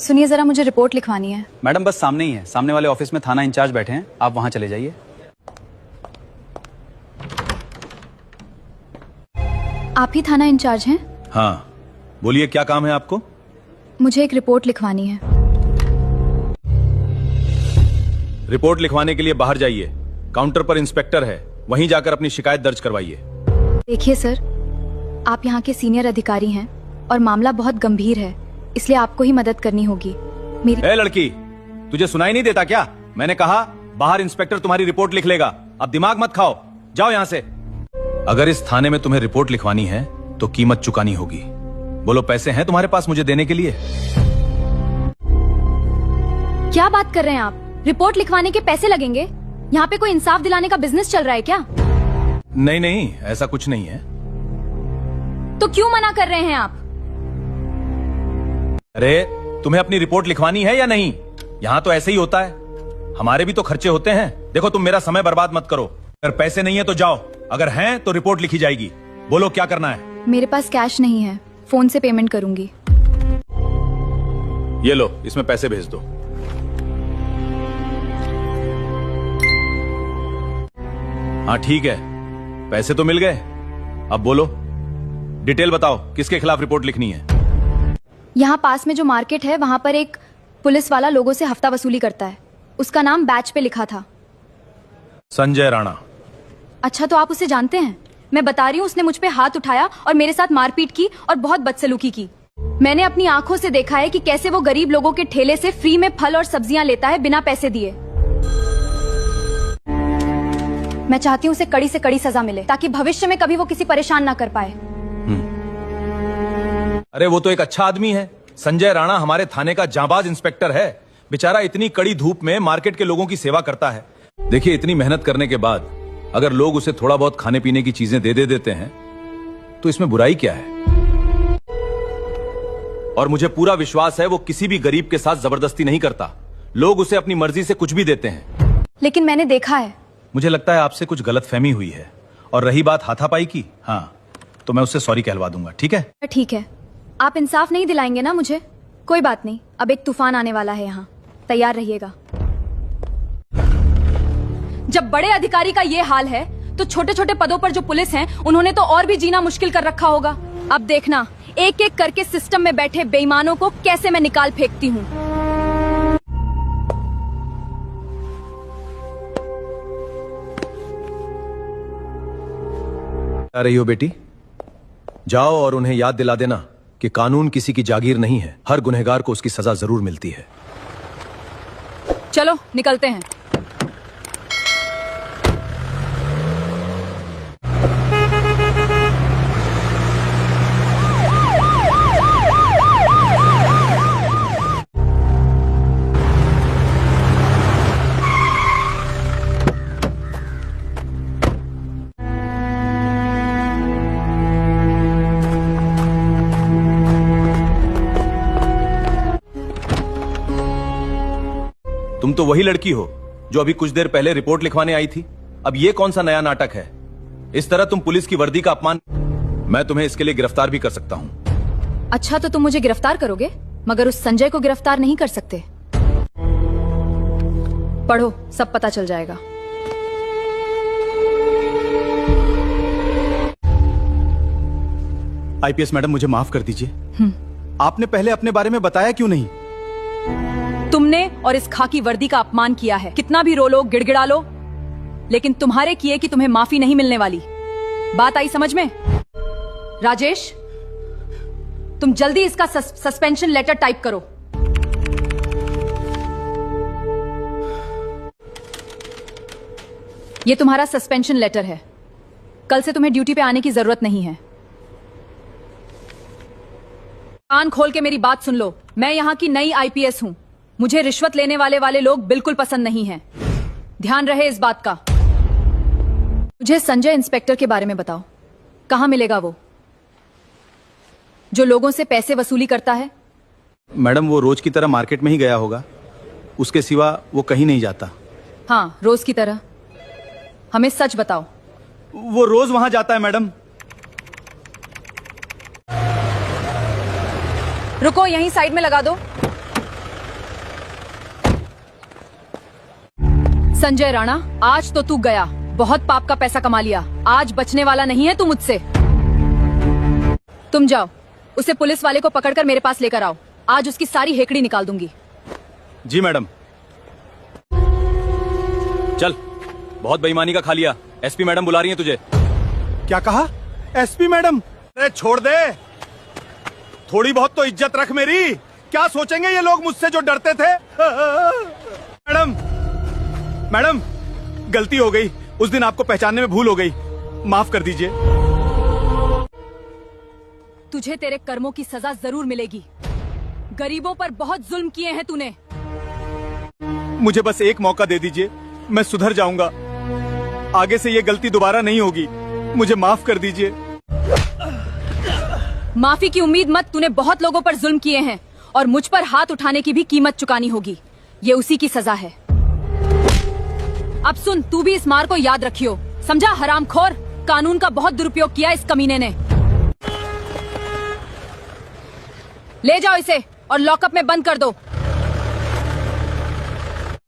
सुनिए जरा, मुझे रिपोर्ट लिखवानी है। मैडम बस सामने ही है, सामने वाले ऑफिस में थाना इंचार्ज बैठे हैं, आप वहां चले जाइए। आप ही थाना इंचार्ज हैं? हाँ, बोलिए क्या काम है आपको? मुझे एक रिपोर्ट लिखवानी है। रिपोर्ट लिखवाने के लिए बाहर जाइए, काउंटर पर इंस्पेक्टर है, वहीं जाकर अपनी शिकायत दर्ज करवाइए। देखिए सर, आप यहाँ के सीनियर अधिकारी हैं और मामला बहुत गंभीर है, इसलिए आपको ही मदद करनी होगी। मेरी ए लड़की, तुझे सुनाई नहीं देता क्या? मैंने कहा बाहर इंस्पेक्टर तुम्हारी रिपोर्ट लिख लेगा। अब दिमाग मत खाओ, जाओ यहाँ से। अगर इस थाने में तुम्हें रिपोर्ट लिखवानी है तो कीमत चुकानी होगी। बोलो, पैसे हैं तुम्हारे पास मुझे देने के लिए? क्या बात कर रहे हैं आप? रिपोर्ट लिखवाने के पैसे लगेंगे? यहाँ पे कोई इंसाफ दिलाने का बिजनेस चल रहा है क्या? नहीं नहीं, ऐसा कुछ नहीं है। तो क्यों मना कर रहे हैं आप? अरे, तुम्हें अपनी रिपोर्ट लिखवानी है या नहीं? यहाँ तो ऐसे ही होता है, हमारे भी तो खर्चे होते हैं। देखो, तुम मेरा समय बर्बाद मत करो। अगर पैसे नहीं है तो जाओ, अगर हैं तो रिपोर्ट लिखी जाएगी। बोलो क्या करना है? मेरे पास कैश नहीं है, फोन से पेमेंट करूंगी। ये लो, इसमें पैसे भेज दो। हाँ ठीक है, पैसे तो मिल गए। अब बोलो, डिटेल बताओ, किसके खिलाफ रिपोर्ट लिखनी है? यहाँ पास में जो मार्केट है, वहाँ पर एक पुलिस वाला लोगों से हफ्ता वसूली करता है। उसका नाम बैच पे लिखा था। संजय राणा। अच्छा, तो आप उसे जानते हैं? मैं बता रही हूँ, उसने मुझ पे हाथ उठाया और मेरे साथ मारपीट की और बहुत बदसलूकी की। मैंने अपनी आंखों से देखा है कि कैसे वो गरीब लोगों के ठेले से फ्री में फल और सब्जियां लेता है बिना पैसे दिए। मैं चाहती हूँ उसे कड़ी से कड़ी सजा मिले, ताकि भविष्य में कभी वो किसी परेशान ना कर पाए। अरे वो तो एक अच्छा आदमी है। संजय राणा हमारे थाने का जांबाज इंस्पेक्टर है। बेचारा इतनी कड़ी धूप में मार्केट के लोगों की सेवा करता है। देखिए, इतनी मेहनत करने के बाद अगर लोग उसे थोड़ा बहुत खाने पीने की चीजें दे देते हैं तो इसमें बुराई क्या है? और मुझे पूरा विश्वास है वो किसी भी गरीब के साथ जबरदस्ती नहीं करता। लोग उसे अपनी मर्जी से कुछ भी देते हैं। लेकिन मैंने देखा है। मुझे लगता है आपसे कुछ गलतफहमी हुई है। और रही बात हाथापाई की, हाँ, तो मैं उससे सॉरी कहलवा दूंगा। ठीक है? ठीक है, आप इंसाफ नहीं दिलाएंगे ना मुझे? कोई बात नहीं, अब एक तूफान आने वाला है यहाँ, तैयार रहिएगा। जब बड़े अधिकारी का ये हाल है तो छोटे छोटे पदों पर जो पुलिस हैं, उन्होंने तो और भी जीना मुश्किल कर रखा होगा। अब देखना, एक एक करके सिस्टम में बैठे बेईमानों को कैसे मैं निकाल फेंकती हूँ। आ रही हो बेटी? जाओ और उन्हें याद दिला देना कि कानून किसी की जागीर नहीं है। हर गुनहगार को उसकी सजा जरूर मिलती है। चलो निकलते हैं। तुम तो वही लड़की हो जो अभी कुछ देर पहले रिपोर्ट लिखवाने आई थी। अब ये कौन सा नया नाटक है? इस तरह तुम पुलिस की वर्दी का अपमान। मैं तुम्हें इसके लिए गिरफ्तार भी कर सकता हूँ। अच्छा, तो तुम मुझे गिरफ्तार करोगे, मगर उस संजय को गिरफ्तार नहीं कर सकते। पढ़ो, सब पता चल जाएगा। आईपीएस मैडम, मुझे माफ कर दीजिए। आपने पहले अपने बारे में बताया क्यों नहीं? तुमने और इस खाकी वर्दी का अपमान किया है। कितना भी रो लो, गिड़गिड़ा लो, लेकिन तुम्हारे किए कि तुम्हें माफी नहीं मिलने वाली। बात आई समझ में? राजेश, तुम जल्दी इसका सस्पेंशन लेटर टाइप करो। ये तुम्हारा सस्पेंशन लेटर है। कल से तुम्हें ड्यूटी पे आने की जरूरत नहीं है। कान खोल के मेरी बात सुन लो। मैं यहाँ की नई आईपीएस हूँ। मुझे रिश्वत लेने वाले लोग बिल्कुल पसंद नहीं हैं। ध्यान रहे इस बात का। मुझे संजय इंस्पेक्टर के बारे में बताओ, कहां मिलेगा वो जो लोगों से पैसे वसूली करता है? मैडम, वो रोज की तरह मार्केट में ही गया होगा, उसके सिवा वो कहीं नहीं जाता। हाँ, रोज की तरह। हमें सच बताओ। वो रोज वहां जाता है मैडम। रुको, यहीं साइड में लगा दो। संजय राणा, आज तो तू गया। बहुत पाप का पैसा कमा लिया। आज बचने वाला नहीं है तू मुझसे। तुम जाओ, उसे पुलिस वाले को पकड़कर मेरे पास लेकर आओ। आज उसकी सारी हेकड़ी निकाल दूंगी। जी मैडम। चल, बहुत बेईमानी का खा लिया। एसपी मैडम बुला रही हैं तुझे। क्या कहा? SP madam? अरे छोड़ दे, थोड़ी बहुत तो इज्जत रख मेरी। क्या सोचेंगे ये लोग मुझसे जो डरते थे? मैडम, मैडम, गलती हो गई। उस दिन आपको पहचानने में भूल हो गई, माफ कर दीजिए। तुझे तेरे कर्मों की सजा जरूर मिलेगी। गरीबों पर बहुत जुल्म किए हैं तूने। मुझे बस एक मौका दे दीजिए, मैं सुधर जाऊंगा। आगे से ये गलती दोबारा नहीं होगी। मुझे माफ कर दीजिए। माफी की उम्मीद मत। तूने बहुत लोगों पर जुल्म किए हैं और मुझ पर हाथ उठाने की भी कीमत चुकानी होगी। ये उसी की सजा है। अब सुन, तू भी इस मार को याद रखियो, समझा? हरामखोर, कानून का बहुत दुरुपयोग किया इस कमीने ने। ले जाओ इसे और लॉकअप में बंद कर दो।